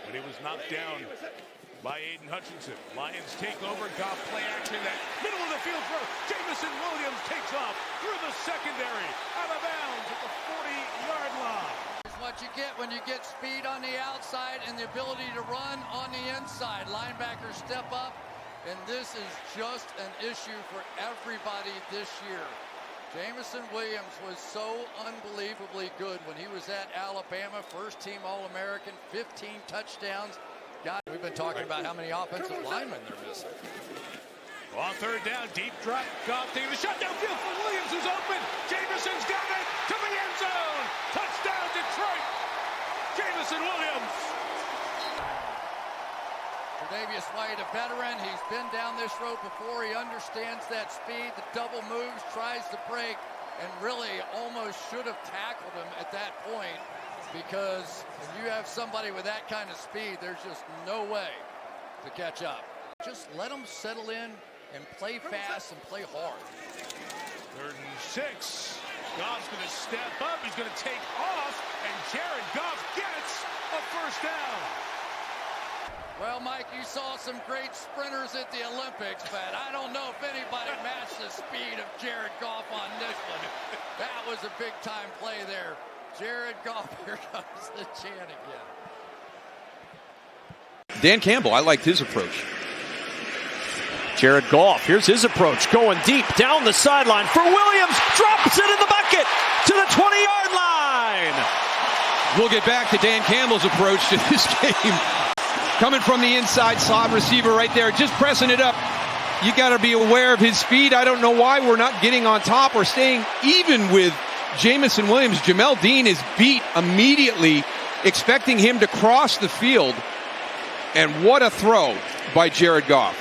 but he was knocked down by Aiden Hutchinson. Lions take over. Goff play action. That middle of the field throw. Jamison Williams takes off through the secondary, out of bounds at the 40-yard line. It's what you get when you get speed on the outside and the ability to run on the inside. Linebackers step up, and this is just an issue for everybody this year. Jamison Williams was so unbelievably good when he was at Alabama, first-team All-American, 15 touchdowns. God, we've been talking about how many offensive linemen they're missing. On third down, deep drop. Goff taking the shot downfield for Williams, who's open. Jamison's got it to the end zone. Touchdown, Detroit. Jamison Williams. Tre'Davious White, a veteran. He's been down this road before. He understands that speed. The double moves, tries to break, and really almost should have tackled him at that point, because when you have somebody with that kind of speed, there's just no way to catch up. Just let them settle in and play fast and play hard. 3rd and 6. Goff's going to step up. He's going to take off, and Jared Goff gets a first down. Well, Mike, you saw some great sprinters at the Olympics, but I don't know if anybody matched the speed of Jared Goff on this one. That was a big-time play there. Jared Goff, here comes the chant again. Dan Campbell, I liked his approach. Jared Goff, here's his approach, going deep down the sideline for Williams, drops it in the bucket to the 20-yard line. We'll get back to Dan Campbell's approach to this game. Coming from the inside slot receiver right there, just pressing it up. You got to be aware of his speed. I don't know why we're not getting on top or staying even with Jamison Williams. Jamel Dean is beat immediately, expecting him to cross the field. And what a throw by Jared Goff.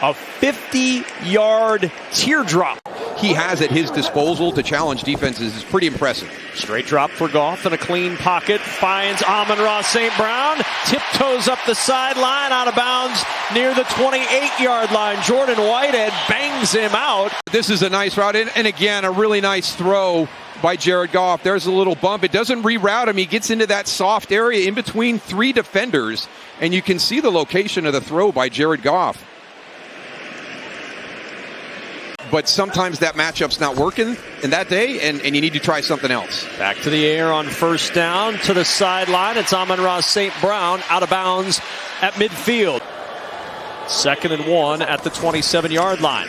A 50-yard teardrop He has at his disposal to challenge defenses is pretty impressive. Straight drop for Goff in a clean pocket. Finds Amon-Ra St. Brown. Tiptoes up the sideline, out of bounds near the 28-yard line. Jordan Whitehead bangs him out. This is a nice route, and again, a really nice throw by Jared Goff. There's a little bump. It doesn't reroute him. He gets into that soft area in between 3 defenders, and you can see the location of the throw by Jared Goff. But sometimes that matchup's not working in that day, and you need to try something else. Back to the air on first down, to the sideline. It's Amon-Ra St. Brown out of bounds at midfield. 2nd and 1 at the 27-yard line.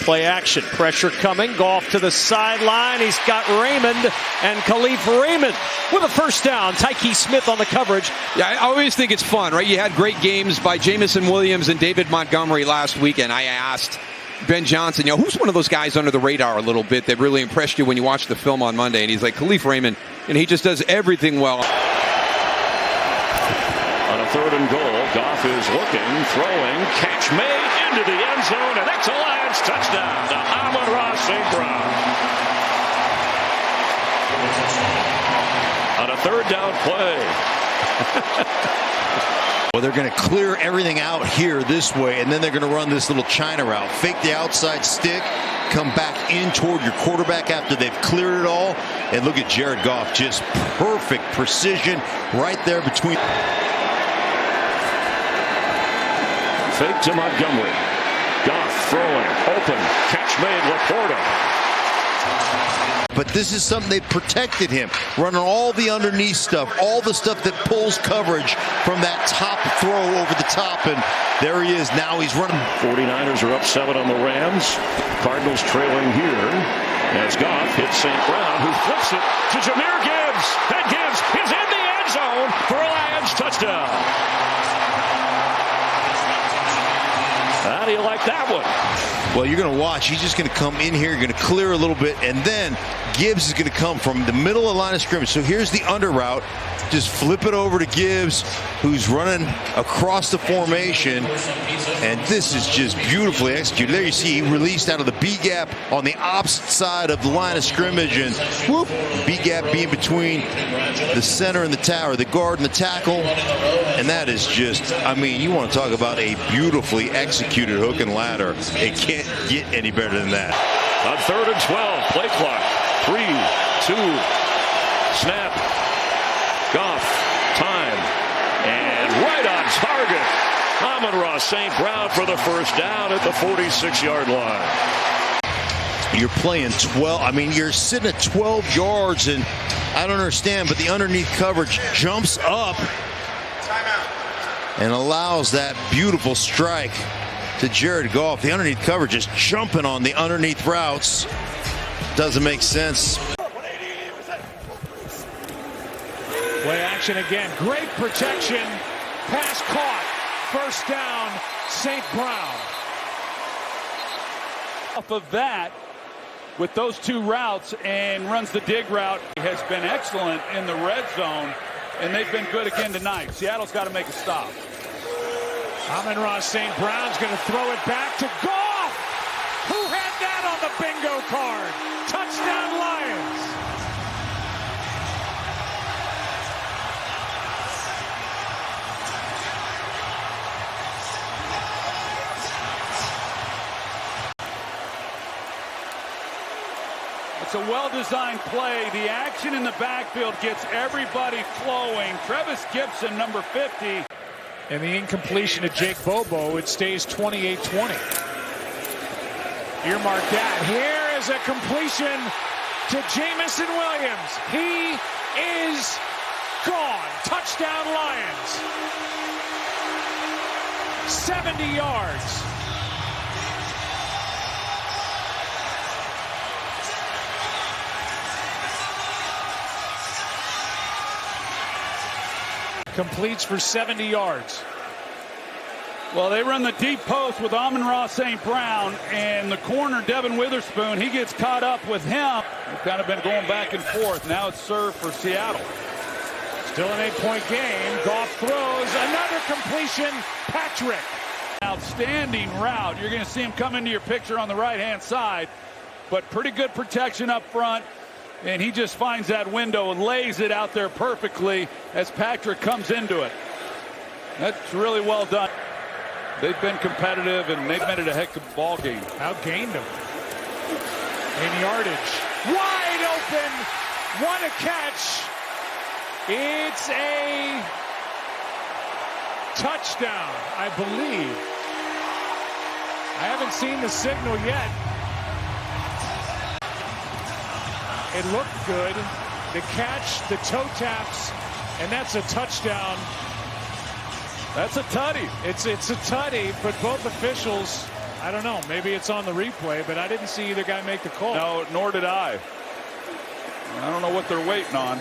Play action, pressure coming. Goff to the sideline. He's got Raymond, and Khalif Raymond with a first down. Tyke Smith on the coverage. Yeah, I always think it's fun, right? You had great games by Jamison Williams and David Montgomery last weekend. I asked Ben Johnson, who's one of those guys under the radar a little bit that really impressed you when you watched the film on Monday? And he's like, Khalif Raymond, and he just does everything well. On a 3rd and goal, Goff is looking, throwing, catch made into the end zone, and that's a Lions touchdown to Amon-Ra St. Brown. On a 3rd down play. Well, they're going to clear everything out here this way, and then they're going to run this little China route. Fake the outside stick, come back in toward your quarterback after they've cleared it all. And look at Jared Goff, just perfect precision right there between. Fake to Montgomery. Goff throwing, open, catch made, Laporta. But this is something they protected him, running all the underneath stuff, all the stuff that pulls coverage from that top throw over the top, and there he is. Now he's running. 49ers are up 7 on the Rams. Cardinals trailing here as Goff hits St. Brown, who flips it to Jahmyr Gibbs. And Gibbs is in the end zone for a Lions touchdown. How do you like that one? Well, you're going to watch. He's just going to come in here. You're going to clear a little bit, and then Gibbs is going to come from the middle of the line of scrimmage. So here's the under route. Just flip it over to Gibbs, who's running across the formation, and this is just beautifully executed. There you see he released out of the B-gap on the opposite side of the line of scrimmage, and whoop, B-gap being between the center and the tower, the guard and the tackle, and that is just, I mean, you want to talk about a beautifully executed hook and ladder. It can't get any better than that. On 3rd and 12, play clock, 3, 2, snap. Goff, time, and target. Amon-Ra St. Brown for the first down at the 46-yard line. You're playing 12. I mean, you're sitting at 12 yards, and I don't understand, but the underneath coverage jumps up and allows that beautiful strike to Jared Goff. The underneath coverage is jumping on the underneath routes. Doesn't make sense. Play action again. Great protection. Pass caught. First down, St. Brown. Off of that, with those two routes, and runs the dig route, he has been excellent in the red zone, and they've been good again tonight. Seattle's got to make a stop. Amon-Ra St. Brown's going to throw it back to Goff, who had that on the bingo card. Touchdown, Lions. It's a well-designed play. The action in the backfield gets everybody flowing. Trevis Gibson, number 50. And the incompletion to Jake Bobo, it stays 28-20. Earmark that. Here is a completion to Jamison Williams. He is gone. Touchdown, Lions. 70 yards. Completes for 70 yards. Well, they run the deep post with Amon-Ra St. Brown, and the corner, Devin Witherspoon, he gets caught up with him. They've kind of been going back and forth. Now it's served for Seattle. Still an 8-point game. Goff throws. Another completion. Patrick. Outstanding route. You're going to see him come into your picture on the right-hand side, but pretty good protection up front. And he just finds that window and lays it out there perfectly as Patrick comes into it. That's really well done. They've been competitive, and they've made it a heck of a ball game. Outgained them. In yardage. Wide open. What a catch. It's a touchdown, I believe. I haven't seen the signal yet. It looked good. The catch, the toe taps, and that's a touchdown. That's a tutty. It's a tutty, but both officials, I don't know, maybe it's on the replay, but I didn't see either guy make the call. No, nor did I. I don't know what they're waiting on.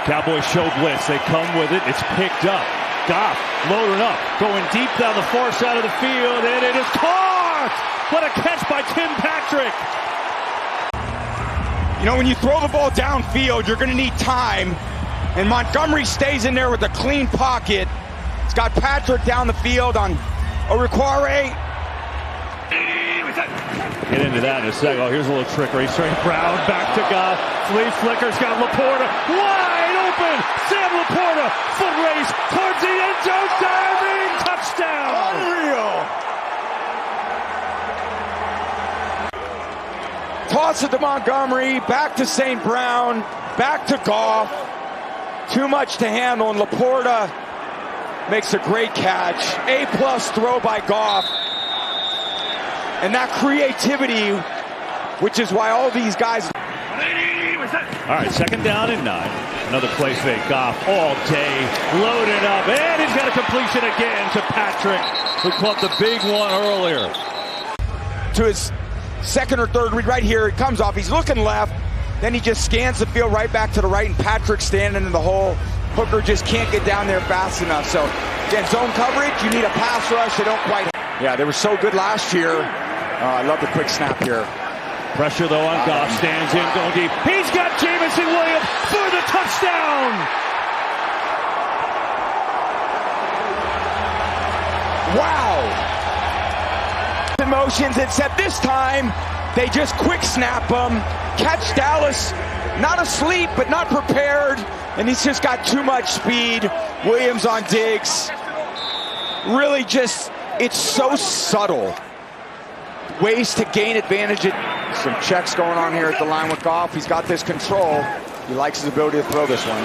Cowboys show blitz. They come with it. It's picked up. Goff loading up, going deep down the far side of the field, and it is caught! What a catch by Tim Patrick! You know, when you throw the ball downfield, you're going to need time. And Montgomery stays in there with a clean pocket. It's got Patrick down the field on Orukware. Get into that in a second. Oh, here's a little trickery. St. Brown back to Goff. Flea flickers, got Laporta. Wide open! Sam Laporta. Foot race towards the end zone. Diving! Touchdown! Unreal! Toss it to Montgomery, back to St. Brown, back to Goff. Too much to handle, and Laporta makes a great catch. A+ throw by Goff. And that creativity, which is why all these guys... All right, second down and 9. Another play fake. Goff all day, loaded up, and he's got a completion again to Patrick, who caught the big one earlier. To his second or third read right here, it comes off, he's looking left, then he just scans the field right back to the right, and Patrick's standing in the hole. Hooker just can't get down there fast enough. So again, zone coverage, you need a pass rush. They don't quite. Yeah, they were so good last year. I love the quick snap here. Pressure though on Goff, stands in, going deep. He's got Jamison Williams for the touchdown! Wow! Motions, except this time they just quick snap him, catch Dallas not asleep but not prepared, and he's just got too much speed. Williams on Diggs, really just, it's so subtle ways to gain advantage. Some checks going on here at the line with Goff. He's got this control. He likes his ability to throw this one.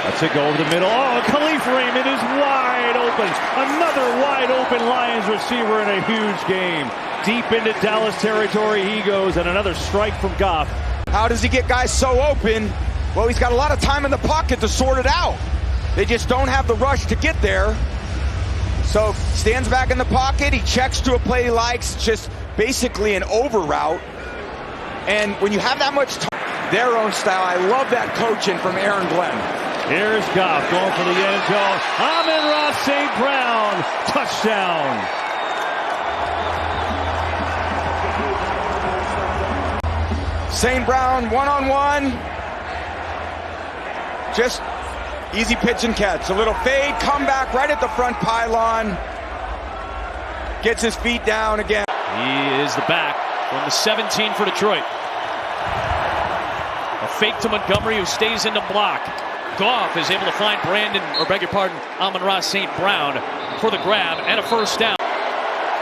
Let's it go over the middle. Oh, Khalif Raymond is wide open. Another wide open Lions receiver in a huge game. Deep into Dallas territory he goes, and another strike from Goff. How does he get guys so open? Well, he's got a lot of time in the pocket to sort it out. They just don't have the rush to get there. So stands back in the pocket, he checks to a play he likes, just basically an over route. And when you have that much time, their own style, I love that coaching from Aaron Glenn. Here's Goff going for the end zone. Amon-Ra St. Brown, touchdown. St. Brown one-on-one. Just easy pitch and catch. A little fade, come back right at the front pylon. Gets his feet down again. He is the back from the 17 for Detroit. A fake to Montgomery, who stays in the block. Goff is able to find Amon-Ra St. Brown for the grab and a first down.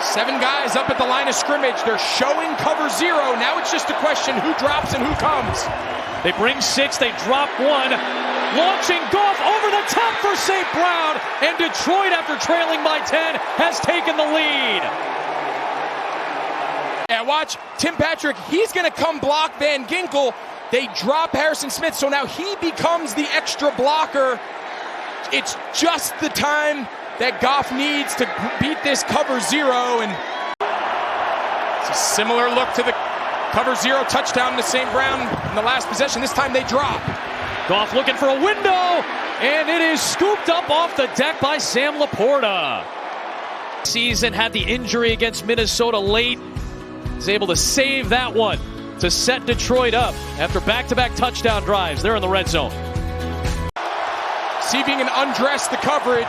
7 guys up at the line of scrimmage. They're showing cover 0. Now it's just a question who drops and who comes. They bring 6, they drop 1. Launching Goff over the top for St. Brown. And Detroit, after trailing by 10, has taken the lead. And watch Tim Patrick. He's going to come block Van Ginkel. They drop Harrison Smith, so now he becomes the extra blocker. It's just the time that Goff needs to beat this cover 0, and it's a similar look to the cover 0 touchdown to St. Brown in the last possession. This time they drop. Goff looking for a window, and it is scooped up off the deck by Sam Laporta. Season had the injury against Minnesota late. He's able to save that one to set Detroit up after back-to-back touchdown drives. They're in the red zone. Seeping and undress the coverage.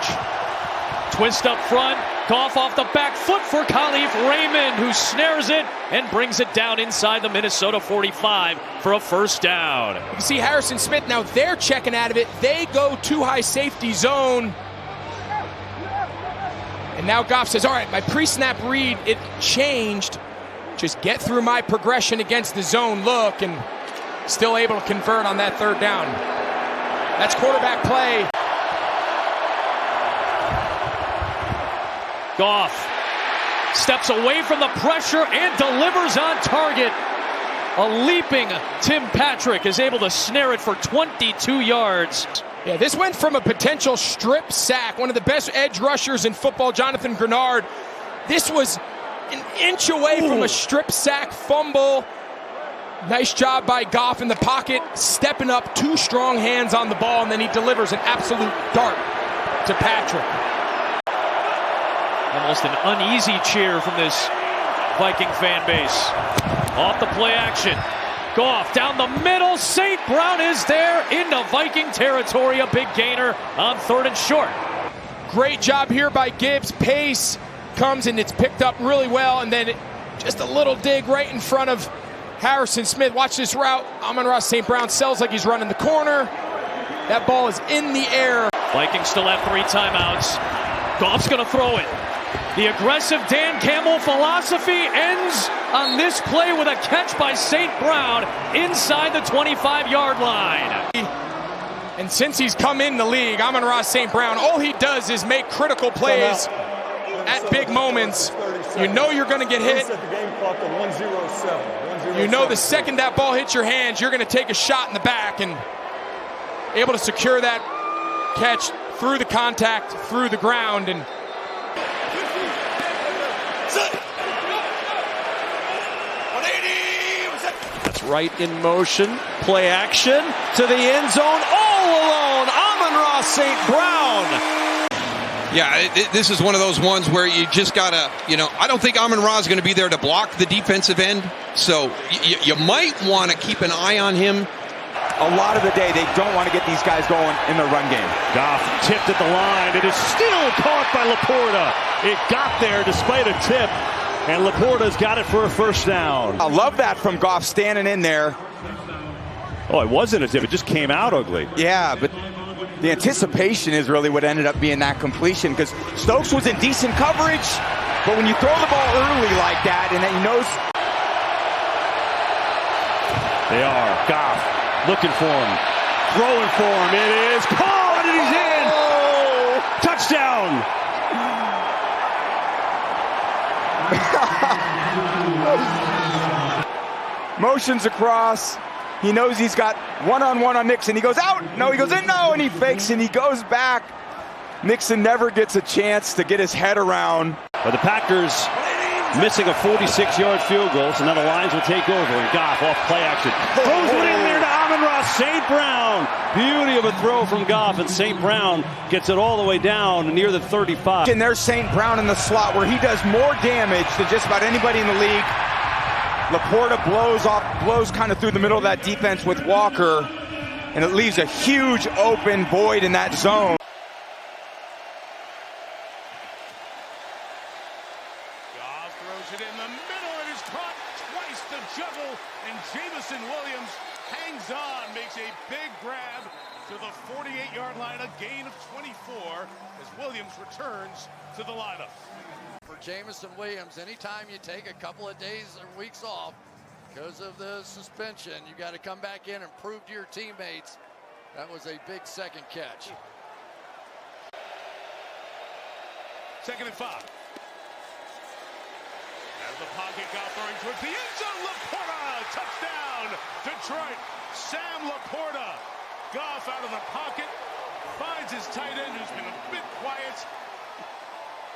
Twist up front, Goff off the back foot for Khalif Raymond, who snares it and brings it down inside the Minnesota 45 for a first down. You can see Harrison Smith, now they're checking out of it. They go too high safety zone. And now Goff says, all right, my pre-snap read, it changed. Just get through my progression against the zone look, and still able to convert on that third down. That's quarterback play. Goff steps away from the pressure and delivers on target. A leaping Tim Patrick is able to snare it for 22 yards. Yeah, this went from a potential strip sack, one of the best edge rushers in football, Jonathan Grenard. This was an inch away from a strip sack fumble. Nice job by Goff in the pocket, stepping up, 2 strong hands on the ball, and then he delivers an absolute dart to Patrick. Almost an uneasy cheer from this Viking fan base. Off the play action. Goff down the middle. St. Brown is there into Viking territory. A big gainer on 3rd and short. Great job here by Gibbs. Pace comes and it's picked up really well. And then just a little dig right in front of Harrison Smith. Watch this route. Amon-Ra St. Brown sells like he's running the corner. That ball is in the air. Vikings still have 3 timeouts. Goff's going to throw it. The aggressive Dan Campbell philosophy ends on this play with a catch by St. Brown inside the 25-yard line. And since he's come in the league, Amon-Ra St. Brown, all he does is make critical plays at big moments. You know you're going to get hit. You know the second that ball hits your hands, you're going to take a shot in the back, and able to secure that catch through the contact, through the ground, and that's right in motion. Play action to the end zone. All alone, Amon-Ra St. Brown. Yeah, this is one of those ones where you just gotta, I don't think Amon-Ra is going to be there to block the defensive end. So you might want to keep an eye on him. A lot of the day, they don't want to get these guys going in the run game. Goff tipped at the line. It is still caught by Laporta. It got there despite a tip, and Laporta's got it for a first down. I love that from Goff standing in there. Oh, it wasn't a tip. It just came out ugly. Yeah, but the anticipation is really what ended up being that completion, because Stokes was in decent coverage, but when you throw the ball early like that, and then he knows. They are. Goff looking for him, throwing for him. It is caught. motions across. He knows he's got one-on-one on Mixon. He goes out. No, he goes in. No, and he fakes and he goes back. Mixon never gets a chance to get his head around. But the Packers missing a 46-yard field goal, so now the Lions will take over. And Goff off play action. Throws one in there to Amon-Ra St. Brown. Beauty of a throw from Goff, and St. Brown gets it all the way down near the 35. And there's St. Brown in the slot where he does more damage than just about anybody in the league. Laporta blows kind of through the middle of that defense with Walker, and it leaves a huge open void in that zone. Goff throws it in the middle. It is caught twice the juggle, and Jameson Williams hangs on, makes a big grab to the 48-yard line, a gain of 24 as Williams returns to the lineup. For Jameson Williams, anytime you take a couple of days or weeks off because of the suspension, you got to come back in and prove to your teammates. That was a big second catch. 2nd and 5. Out of the pocket, Goff throwing towards the end zone. Laporta, touchdown, Detroit. Sam Laporta. Goff out of the pocket, finds his tight end who's been a bit quiet.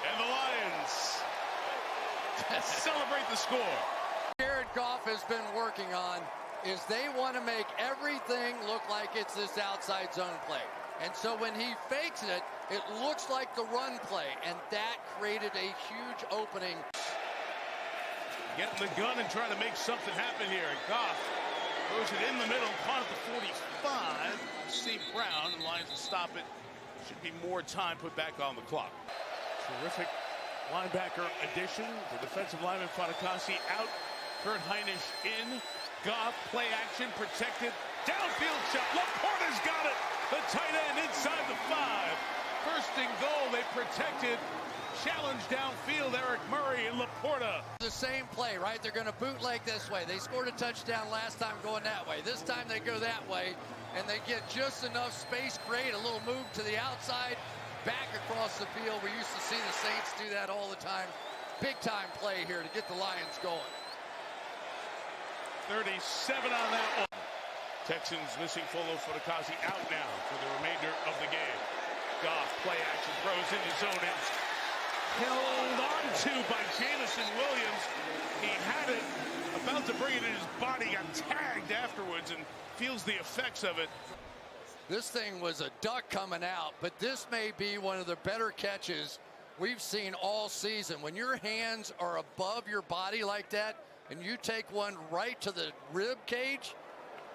And the Lions celebrate the score. Jared Goff has been working on is they want to make everything look like it's this outside zone play. And so when he fakes it, it looks like the run play. And that created a huge opening. Getting the gun and trying to make something happen here. And Goff throws it in the middle, caught at the 45. St. Brown, and Lions will stop it. Should be more time put back on the clock. Terrific linebacker addition. The defensive lineman Fatukasi out. Kurt Heinisch in. Goff play action protected. Downfield shot. Laporta's got it. The tight end inside the 5. First and goal. They protected. Challenge downfield. Eric Murray and Laporta. The same play, right? They're going to bootleg this way. They scored a touchdown last time going that way. This time they go that way, and they get just enough space, create a little move to the outside, back across the field. We used to see the Saints do that all the time. Big time play here to get the Lions going. 37 on that one. Texans missing Folo Fatukasi out now for the remainder of the game. Goff play action throws in his zone and held on to by Jameson Williams. He had it, about to bring it in his body, got tagged afterwards and feels the effects of it. This thing was a duck coming out, but this may be one of the better catches we've seen all season. When your hands are above your body like that, and you take one right to the rib cage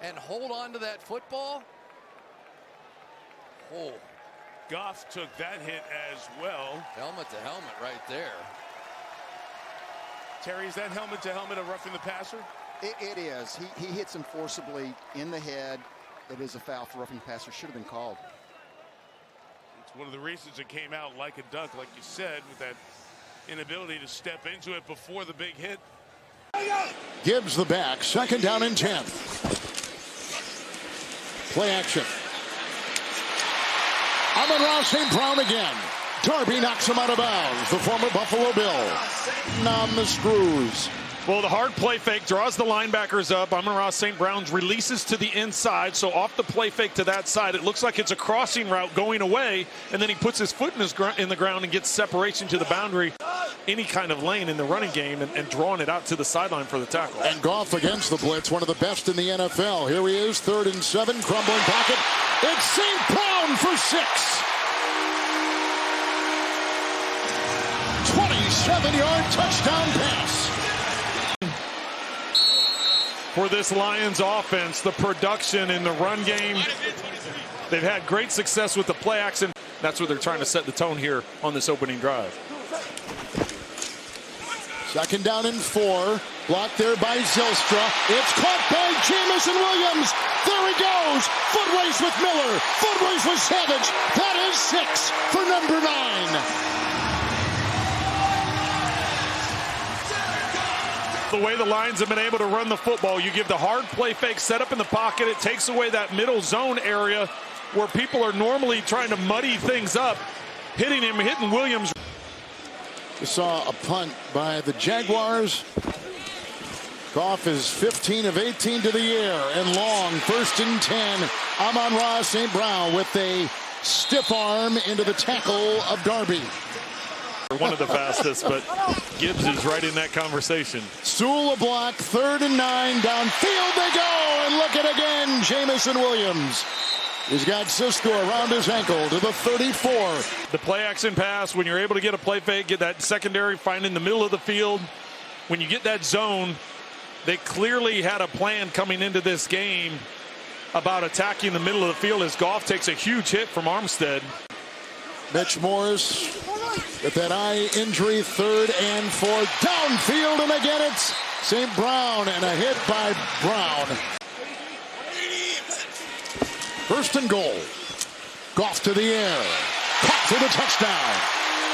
and hold on to that football. Oh. Goff took that hit as well. Helmet to helmet right there. Terry, is that helmet to helmet of roughing the passer? It is. He hits him forcibly in the head. It is a foul for roughing the passer. Should have been called. It's one of the reasons it came out like a duck, like you said, with that inability to step into it before the big hit. Gibbs the back. 2nd down and 10. Play action. Amon-Ra St. Brown again. Darby knocks him out of bounds. The former Buffalo Bill. On the screws. Well, the hard play fake draws the linebackers up. Amon-Ra St. Brown releases to the inside, so off the play fake to that side, it looks like it's a crossing route going away, and then he puts his foot in the ground and gets separation to the boundary. Any kind of lane in the running game and drawing it out to the sideline for the tackle. And Goff against the blitz, one of the best in the NFL. Here he is, 3rd and 7, crumbling pocket. It's St. Brown for 6. 27-yard touchdown pass. For this Lions offense, the production in the run game, they've had great success with the play action. That's what they're trying to set the tone here on this opening drive. 2nd down and 4. Blocked there by Zylstra. It's caught by Jameson Williams. There he goes. Foot race with Miller. Foot race with Savage. That is 6 for number 9. The way the Lions have been able to run the football, you give the hard play fake set up in the pocket. It takes away that middle zone area where people are normally trying to muddy things up. Hitting Williams. We saw a punt by the Jaguars. Goff is 15 of 18 to the air and long. 1st and 10. Amon-Ra St. Brown with a stiff arm into the tackle of Darby. One of the fastest, but Gibbs is right in that conversation. Sewell a block. 3rd and 9. Downfield they go. And look at again. Jamison Williams. He's got Cisco around his ankle to the 34. The play action pass, when you're able to get a play fake, get that secondary, find in the middle of the field. When you get that zone, they clearly had a plan coming into this game about attacking the middle of the field as Goff takes a huge hit from Armstead. Mitch Morris with that eye injury. 3rd and 4. Downfield, and again it's St. Brown, and a hit by Brown. 1st and goal. Goff to the air. Caught for the touchdown.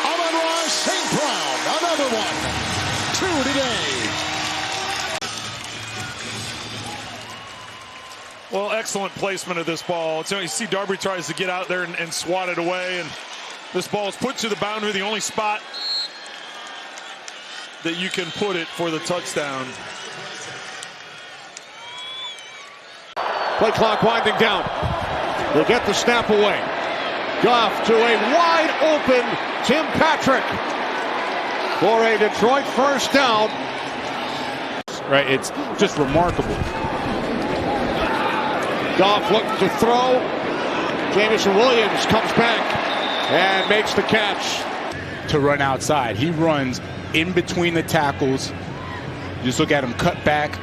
Amon-Ra St. Brown. Another one. 2 today. Well, excellent placement of this ball. So you see Darby tries to get out there and swat it away, and this ball is put to the boundary, the only spot that you can put it for the touchdown. Play clock winding down. They'll get the snap away. Goff to a wide open Tim Patrick for a Detroit 1st down. Right, it's just remarkable. Goff looking to throw. Jamison Williams comes back and makes the catch. To run outside. He runs in between the tackles. Just look at him cut back.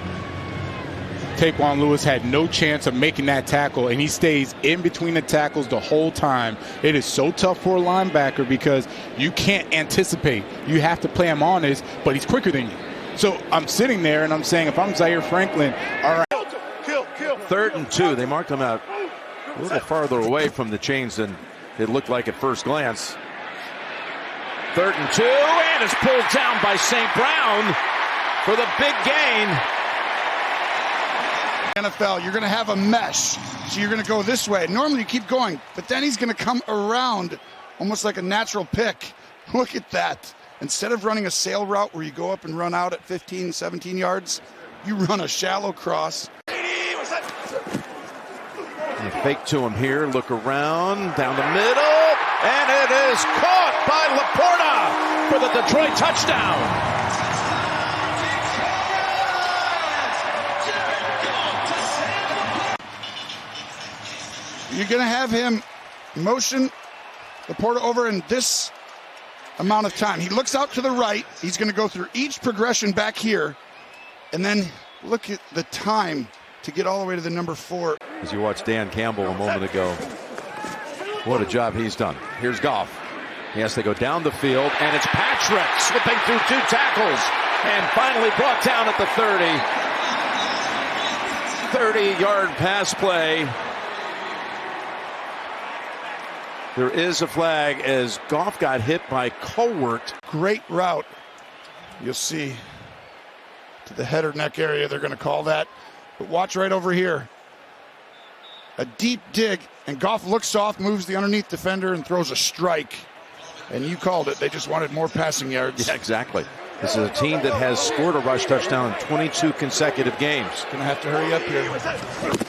Taquan Lewis had no chance of making that tackle, and he stays in between the tackles the whole time. It is so tough for a linebacker because you can't anticipate. You have to play him honest, but he's quicker than you. So I'm sitting there and I'm saying, if I'm Zaire Franklin, all right. 3rd and 2. They marked him out a little farther away from the chains than it looked like at first glance. 3rd and 2, and it's pulled down by St. Brown for the big gain. NFL, you're going to have a mesh, so you're going to go this way. Normally you keep going, but then he's going to come around almost like a natural pick. Look at that. Instead of running a sail route where you go up and run out at 15, 17 yards, you run a shallow cross. You fake to him here, look around, down the middle, and it is caught by Laporta For the Detroit touchdown. You're going to have him motion Laporta over in this amount of time. He looks out to the right. He's going to go through each progression back here. And then look at the time to get all the way to the number 4. As you watched Dan Campbell a moment ago, what a job he's done. Here's Goff. He has to go down the field, and it's Patrick slipping through 2 tackles and finally brought down at the 30. 30-yard pass play. There is a flag as Goff got hit by Cowart. Great route. You'll see to the head or neck area, they're going to call that. But watch right over here. A deep dig, and Goff looks off, moves the underneath defender, and throws a strike. And you called it. They just wanted more passing yards. Yeah, exactly. This is a team that has scored a rush touchdown in 22 consecutive games. Going to have to hurry up here.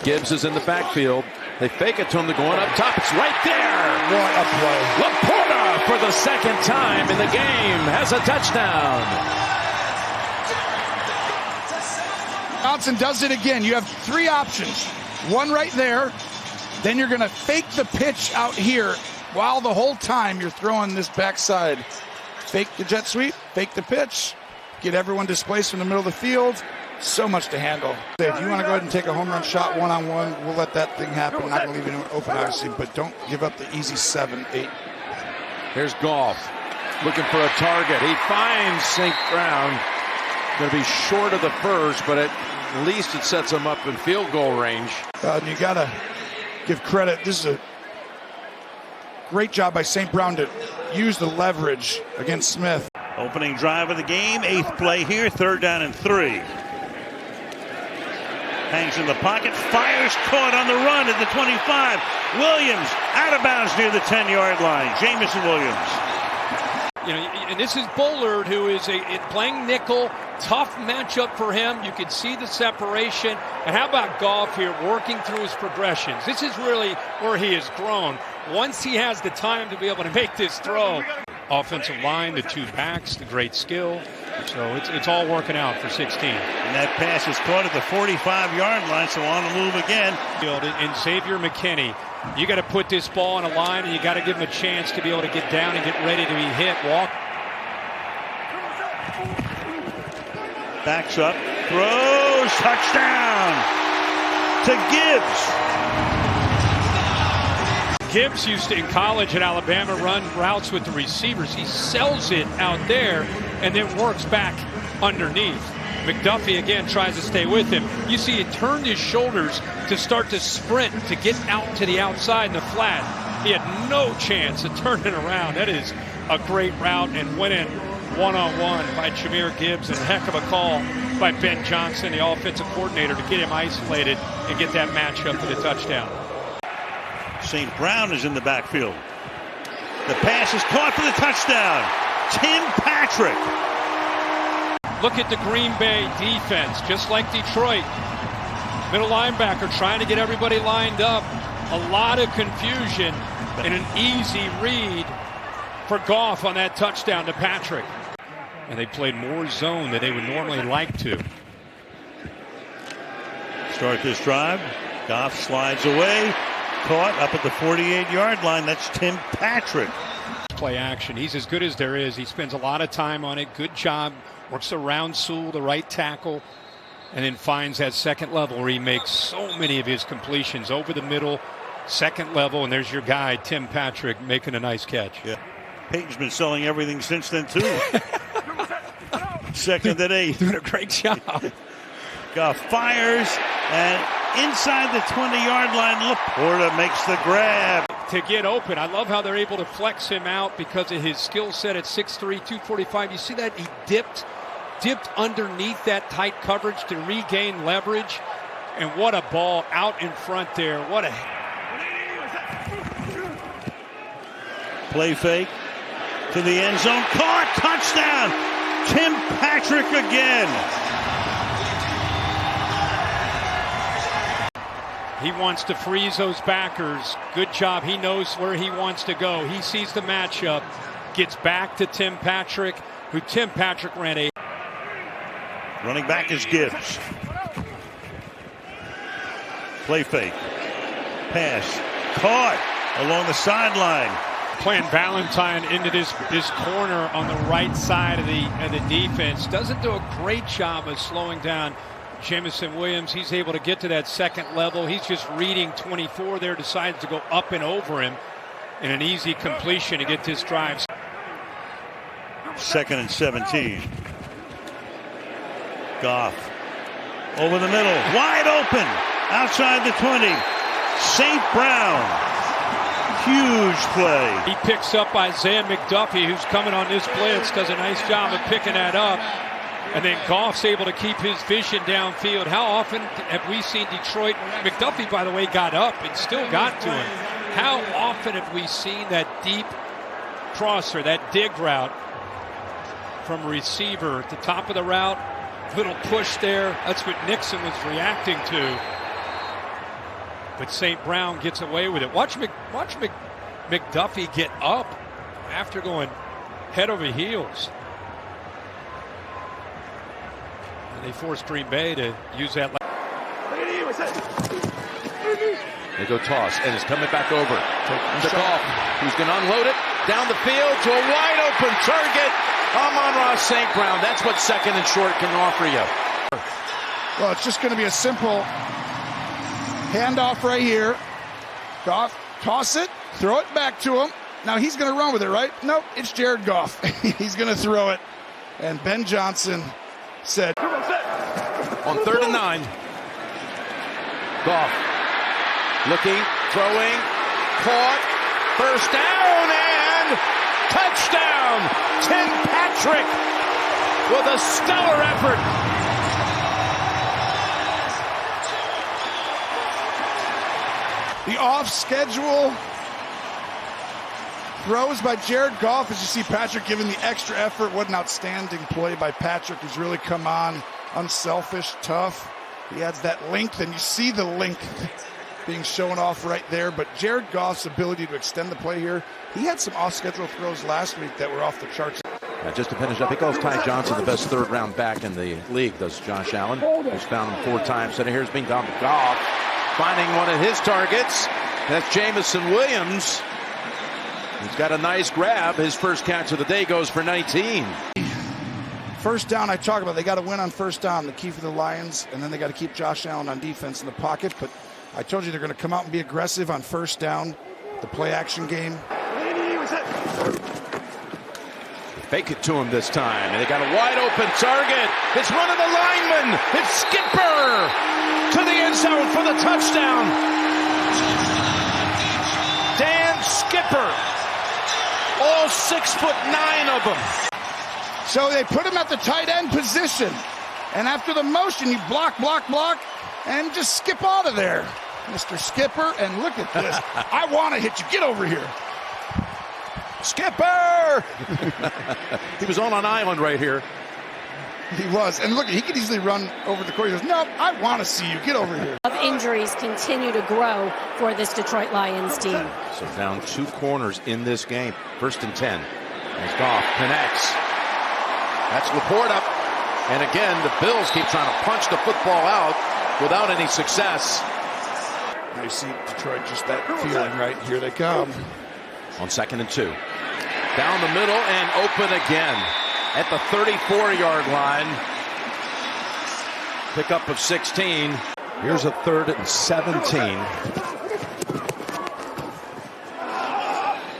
Gibbs is in the backfield. They fake it to him. They're going up top. It's right there. What a play. Laporta for the second time in the game has a touchdown. Johnson does it again. You have 3 options. One right there. Then you're going to fake the pitch out here while the whole time you're throwing this backside. Fake the jet sweep, fake the pitch, get everyone displaced from the middle of the field. So much to handle. If you want to go ahead and take a home run shot one-on-one, we'll let that thing happen. Not going to leave anyone open, obviously, but don't give up the easy 7, 8. Here's Goff looking for a target. He finds St. Brown. Going to be short of the first, but at least it sets him up in field goal range. And you got to give credit. This is a great job by St. Brown to use the leverage against Smith. Opening drive of the game, 8th play here, 3rd down and 3. Hangs in the pocket, fires, caught on the run at the 25. Williams out of bounds near the 10-yard line. Jamison Williams. You know, and this is Bullard, who is playing nickel. Tough matchup for him. You can see the separation. And how about Goff here working through his progressions? This is really where he has grown. Once he has the time to be able to make this throw. Offensive line, the two backs, the great skill. So it's all working out for 16. And that pass is caught at the 45-yard line, so on the move again. And Xavier McKinney, you got to put this ball on a line, and you got to give him a chance to be able to get down and get ready to be hit. Walk. Backs up, throws, touchdown to Gibbs. Gibbs used to, in college at Alabama, run routes with the receivers. He sells it out there and then works back underneath. McDuffie again tries to stay with him. You see he turned his shoulders to start to sprint to get out to the outside in the flat. He had no chance of turning around. That is a great route and winning one-on-one by Jahmyr Gibbs, and a heck of a call by Ben Johnson, the offensive coordinator, to get him isolated and get that matchup for the touchdown. St. Brown is in the backfield. The pass is caught for the touchdown. Tim Patrick. Look at the Green Bay defense, just like Detroit. Middle linebacker trying to get everybody lined up. A lot of confusion and an easy read for Goff on that touchdown to Patrick. And they played more zone than they would normally like to. Start this drive. Goff slides away. Caught up at the 48-yard line. That's Tim Patrick. Play action. He's as good as there is. He spends a lot of time on it. Good job. Works around Sewell, the right tackle, and then finds that second level where he makes so many of his completions over the middle, second level, and there's your guy, Tim Patrick, making a nice catch. Yeah. Peyton's been selling everything since then, too. Second and 8. Doing a great job. Goff fires, and inside the 20-yard line, Laporta makes the grab. To get open. I love how they're able to flex him out because of his skill set at 6'3", 245. You see that? He dipped underneath that tight coverage to regain leverage. And what a ball out in front there. What a... Play fake to the end zone. Caught. Touchdown. Tim Patrick again. He wants to freeze those backers. Good job. He knows where he wants to go. He sees the matchup. Gets back to Tim Patrick, who Tim Patrick ran a... Running back is Gibbs. Play fake. Pass. Caught along the sideline. Playing Valentine into this corner on the right side of the defense. Doesn't do a great job of slowing down Jameson Williams. He's able to get to that second level. He's just reading 24 there, decides to go up and over him in an easy completion to get this drive. 2nd and 17. Goff over the middle, wide open, outside the 20. St. Brown, huge play. He picks up Isaiah McDuffie, who's coming on this blitz, does a nice job of picking that up. And then Goff's able to keep his vision downfield. How often have we seen Detroit? McDuffie, by the way, got up and still got to him. How often have we seen that deep crosser, that dig route from receiver at the top of the route? Little push there. That's what Nixon was reacting to. But St. Brown gets away with it. Watch McDuffie get up after going head over heels. And they forced Green Bay to use that. They go toss, and it's coming back over to Goff, who's going to unload it down the field to a wide open target. Amon-Ra St. Brown. That's what 2nd and short can offer you. Well, it's just going to be a simple handoff right here. Goff, toss it, throw it back to him. Now he's going to run with it, right? Nope, it's Jared Goff. He's going to throw it. And Ben Johnson said... On 3rd and 9. Goff looking, throwing, caught, first down, and touchdown! Tim Patrick with a stellar effort. The off-schedule throws by Jared Goff, as you see Patrick giving the extra effort. What an outstanding play by Patrick, who's really come on, unselfish, tough. He adds that length, and you see the length being shown off right there. But Jared Goff's ability to extend the play here, he had some off-schedule throws last week that were off the charts. Just to finish up, he calls Ty Johnson the best third-round back in the league, does Josh Allen, who's found him 4 times. And here's being down to Goff, finding one of his targets. That's Jameson Williams. He's got a nice grab. His first catch of the day goes for 19. First down, I talk about, they got to win on first down, the key for the Lions, and then they got to keep Josh Allen on defense in the pocket. But I told you they're going to come out and be aggressive on first down, the play-action game. Fake it to him this time, and they got a wide-open target. It's one of the linemen. It's Skipper to the end zone for the touchdown. Dan Skipper, all 6'9" of them. So they put him at the tight end position, and after the motion, you block, and just skip out of there, Mr. Skipper. And look at this. I want to hit you. Get over here. Skipper! He was on an island right here. He was. And look, he could easily run over the court. He goes, no, I want to see you. Get over here. Injuries continue to grow for this Detroit Lions team. So down 2 corners in this game. 1st and 10. As Goff connects. That's Laporta. And again, the Bills keep trying to punch the football out without any success. You see Detroit, just that feeling, right? Here they come. On 2nd and 2. Down the middle and open again at the 34-yard line. Pickup of 16. Here's a 3rd and 17.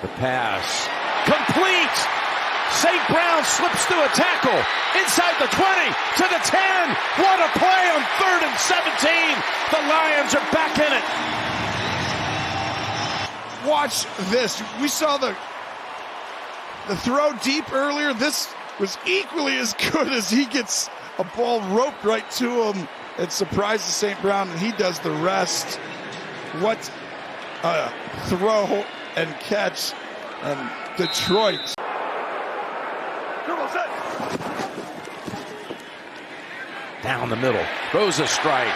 The pass. Complete! St. Brown slips through a tackle. Inside the 20 to the 10. What a play on 3rd and 17. The Lions are back in it. Watch this. We saw the throw deep earlier. This was equally as good as he gets a ball roped right to him. It surprises St. Brown, and he does the rest. What a throw and catch. And Detroit. Down the middle. Throws a strike.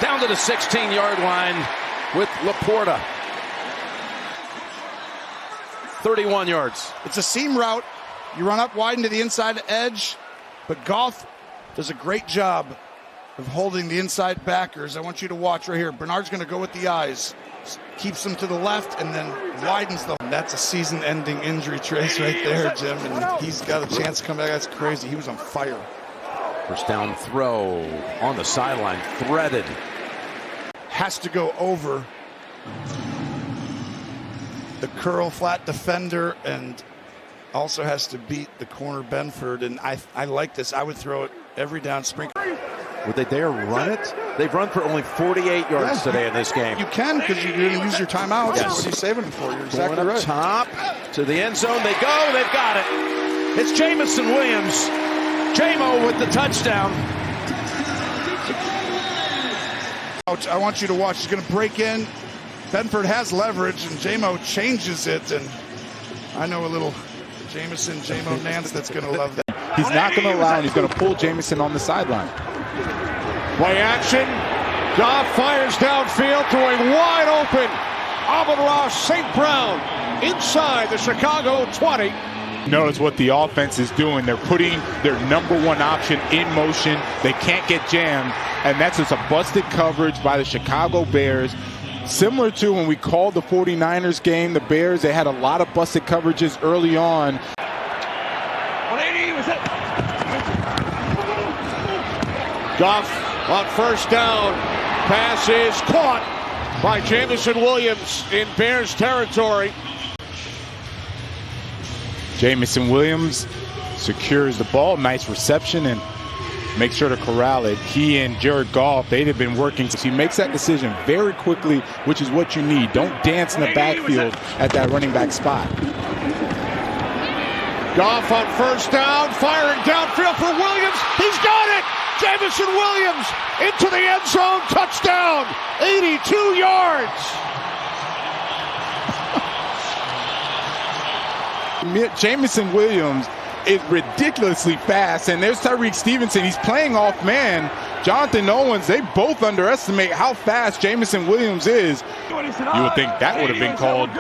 Down to the 16-yard line with Laporta. 31 yards. It's a seam route. You run up wide into the inside edge, but Goff does a great job of holding the inside backers. I want you to watch right here. Bernard's going to go with the eyes. Keeps them to the left and then widens them. That's a season-ending injury trace right there, Jim. And he's got a chance to come back. That's crazy. He was on fire. First down throw on the sideline. Threaded. Has to go over the curl flat defender and also has to beat the corner Benford. And I like this. I would throw it every down sprinkle. Would they dare run it? They've run for only 48 yards today in this game. You can, because you're going to use your timeouts. Yes. What are you saving them for? You're exactly right. Top to the end zone. They go. They've got it. It's Jameson Williams. J-Mo with the touchdown. I want you to watch. He's going to break in. Benford has leverage, and J-Mo changes it. And I know a little Jameson, J-Mo Nance that's going to love that. He's not going to allow, and he's going to pull Jameson on the sideline. Play action. Goff fires downfield to a wide open Amon-Ra St. Brown inside the Chicago 20. Notice what the offense is doing. They're putting their number one option in motion. They can't get jammed, and that's just a busted coverage by the Chicago Bears. Similar to when we called the 49ers game, the Bears, they had a lot of busted coverages early on. 180 was it. Goff on first down. Pass is caught by Jameson Williams in Bears territory. Jameson Williams secures the ball. Nice reception and makes sure to corral it. He and Jared Goff, they'd have been working. He makes that decision very quickly, which is what you need. Don't dance in the backfield at that running back spot. Goff on first down, firing downfield for Williams. He's got it! Jameson Williams into the end zone. Touchdown! 82 yards! Jamison Williams is ridiculously fast, and there's Tyreek Stevenson. He's playing off man. Jonathan Owens, they both underestimate how fast Jamison Williams is. You would think that would have been called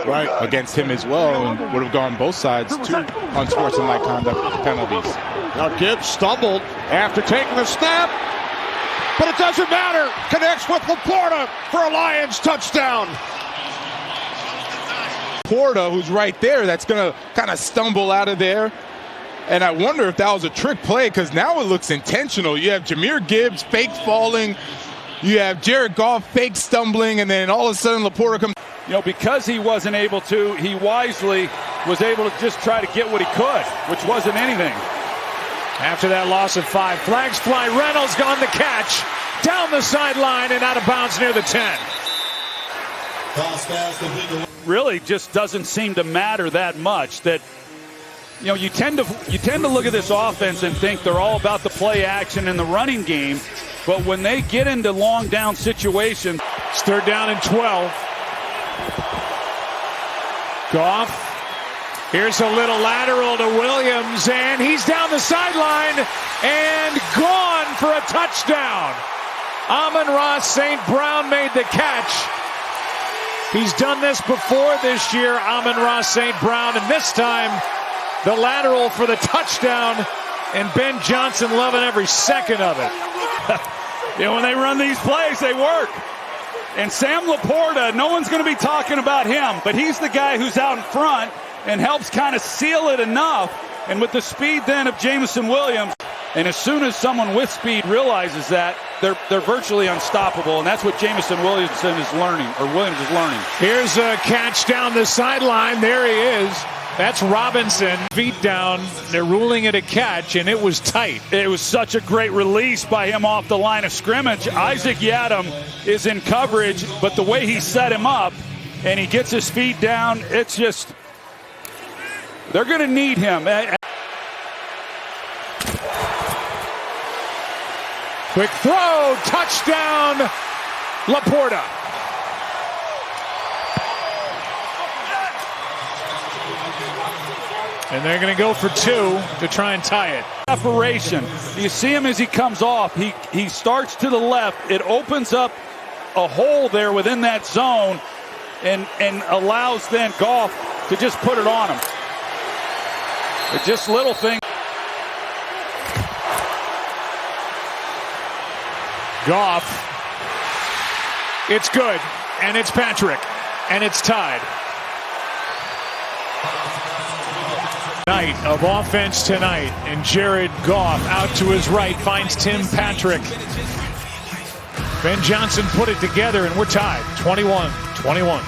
against him as well, and would have gone both sides, two unsportsmanlike conduct penalties. Now Gibbs stumbled after taking the snap, but it doesn't matter. Connects with Laporta for a Lions touchdown. Porta, who's right there, that's going to kind of stumble out of there. And I wonder if that was a trick play, because now it looks intentional. You have Jahmyr Gibbs fake falling. You have Jared Goff fake stumbling, and then all of a sudden Laporta comes. You know, because he wasn't able to, he wisely was able to just try to get what he could, which wasn't anything. After that loss of 5, flags fly. Reynolds gone the catch. Down the sideline and out of bounds near the 10. Really just doesn't seem to matter that much. That, you know, you tend to look at this offense and think they're all about the play action and the running game, but when they get into long down situations, it's 3rd down and 12. Goff. Here's a little lateral to Williams, and he's down the sideline and gone for a touchdown. Amon-Ra St. Brown made the catch. He's done this before this year, Amon-Ra St. Brown, and this time the lateral for the touchdown, and Ben Johnson loving every second of it. You know, when they run these plays, they work. And Sam Laporta, no one's going to be talking about him, but he's the guy who's out in front and helps kind of seal it enough. And with the speed then of Jamison Williams, and as soon as someone with speed realizes that, they're virtually unstoppable, and that's what Jamison Williams is learning. Here's a catch down the sideline. There he is. That's Robinson. Feet down. They're ruling it a catch, and it was tight. It was such a great release by him off the line of scrimmage. Isaac Yiadom is in coverage, but the way he set him up, and he gets his feet down, it's just, they're going to need him. Quick throw, touchdown, Laporta. And they're going to go for 2 to try and tie it. Separation. You see him as he comes off. He starts to the left. It opens up a hole there within that zone and allows then Goff to just put it on him. It's just little thing. Goff. It's good. And it's Patrick. And it's tied. Night of offense tonight, and Jared Goff out to his right finds Tim Patrick. Ben Johnson put it together, and we're tied 21-21.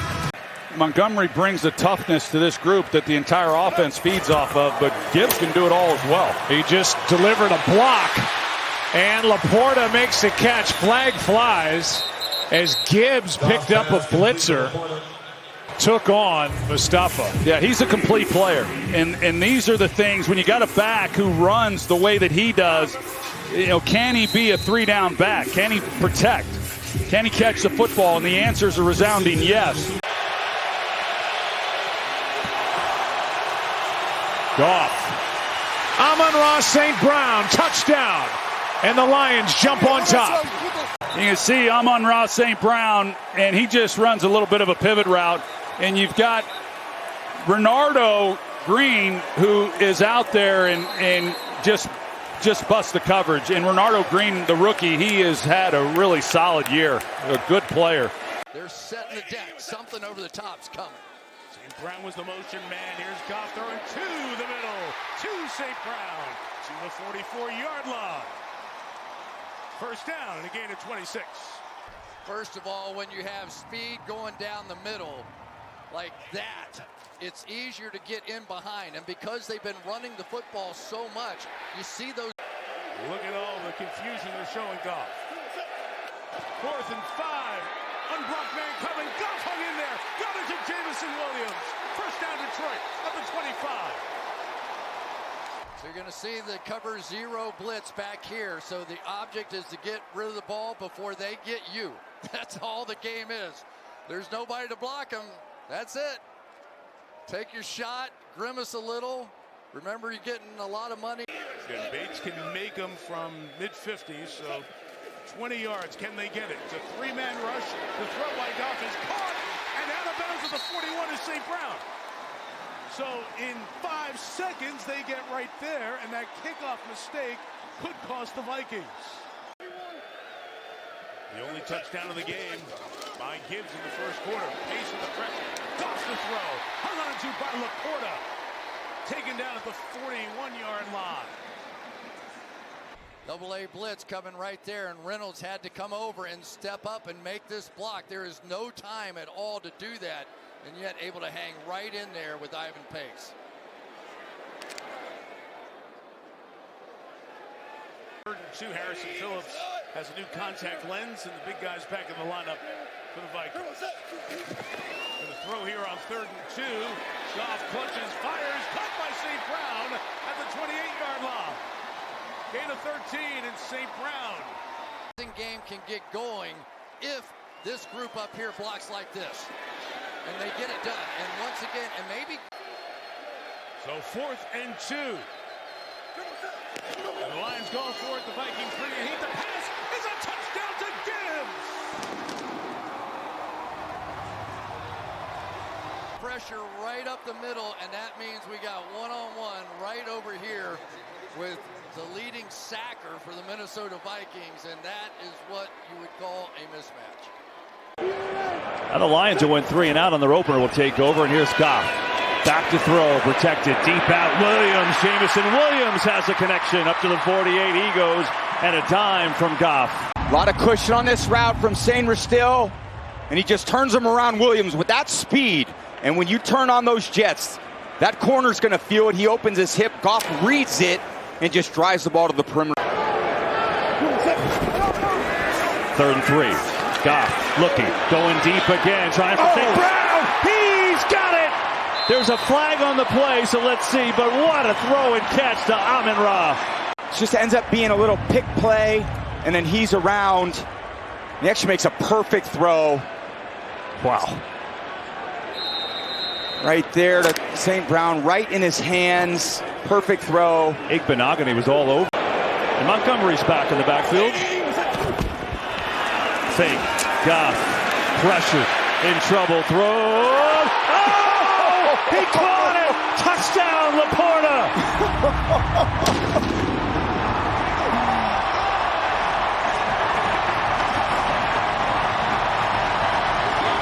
Montgomery brings the toughness to this group that the entire offense feeds off of, but Gibbs can do it all as well. He just delivered a block, and Laporta makes the catch. Flag flies as Gibbs picked up a blitzer. Took on Mustafa. Yeah, he's a complete player. And these are the things, when you got a back who runs the way that he does, you know, can he be a 3-down back? Can he protect? Can he catch the football? And the answer is a resounding yes. Goff. Amon-Ra St. Brown, touchdown. And the Lions jump on top. You can see Amon-Ra St. Brown, and he just runs a little bit of a pivot route. And you've got Renardo Green, who is out there and just busts the coverage. And Renardo Green, the rookie, he has had a really solid year. A good player. They're setting the deck. Something over the top's coming. St. Brown was the motion man. Here's Goff throwing to the middle. To St. Brown. To the 44-yard line. First down and a gain of 26. First of all, when you have speed going down the middle like that, it's easier to get in behind. And because they've been running the football so much, you see those. Look at all the confusion they're showing Goff. 4th and 5. Unblocked man coming. Goff hung in there. Got it to Jamison Williams. First down Detroit at the 25. So you're going to see the cover 0 blitz back here. So the object is to get rid of the ball before they get you. That's all the game is. There's nobody to block them. That's it. Take your shot, grimace a little. Remember, you're getting a lot of money. And Bates can make them from mid-50s, so 20 yards. Can they get it? It's a three-man rush. The throw by Goff is caught, and out of bounds at the 41 is St. Brown. So in 5 seconds, they get right there, and that kickoff mistake could cost the Vikings. The only touchdown of the game by Gibbs in the first quarter. Pace of the pressure. Goff's the throw. Hung on to by Laporta. Taken down at the 41-yard line. Double-A blitz coming right there, and Reynolds had to come over and step up and make this block. There is no time at all to do that, and yet able to hang right in there with Ivan Pace. Third and 2, Harrison Phillips has a new contact lens, and the big guy's back in the lineup for the Vikings. And the throw here on 3rd and 2. Goff clutches, fires, caught by St. Brown at the 28-yard line. Gain of 13, and St. Brown. The game can get going if this group up here blocks like this. And they get it done. And once again, and maybe. So 4th and 2. And the Lions go for it. The Vikings bring a heat. The pass is a touchdown to Gibbs. Pressure right up the middle, and that means we got one-on-one right over here with the leading sacker for the Minnesota Vikings, and that is what you would call a mismatch. Now the Lions who went 3 and out on their opener will take over, and here's Goff. Back to throw, protected, deep out, Williams. Jamison Williams has a connection up to the 48. He goes, and a dime from Goff. A lot of cushion on this route from St. Still, and he just turns him around. Williams with that speed, and when you turn on those jets, that corner's going to feel it. He opens his hip, Goff reads it, and just drives the ball to the perimeter. 3rd and 3. Goff looking, going deep again, trying for St. Brown. He's got it. There's a flag on the play, so let's see. But what a throw and catch to Amon-Ra. It just ends up being a little pick play, and then he's around. He actually makes a perfect throw. Wow. Right there to St. Brown, right in his hands. Perfect throw. Igbenogany was all over. And Montgomery's back in the backfield. Fake. Goff. Pressured. In trouble. Throw. Oh! He caught it! Touchdown, Laporta!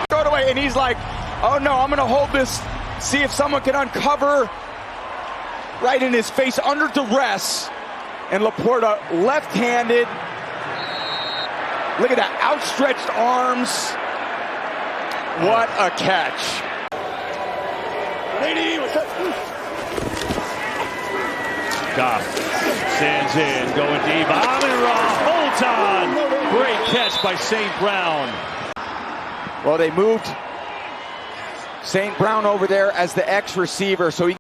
Throw it away, and he's like, oh no, I'm going to hold this, see if someone can uncover. Right in his face, under duress. And Laporta left-handed. Look at that, outstretched arms. What a catch. Goff stands in, going deep. Amon-Ra holds on. Great catch by St. Brown. Well, they moved St. Brown over there as the X receiver, so he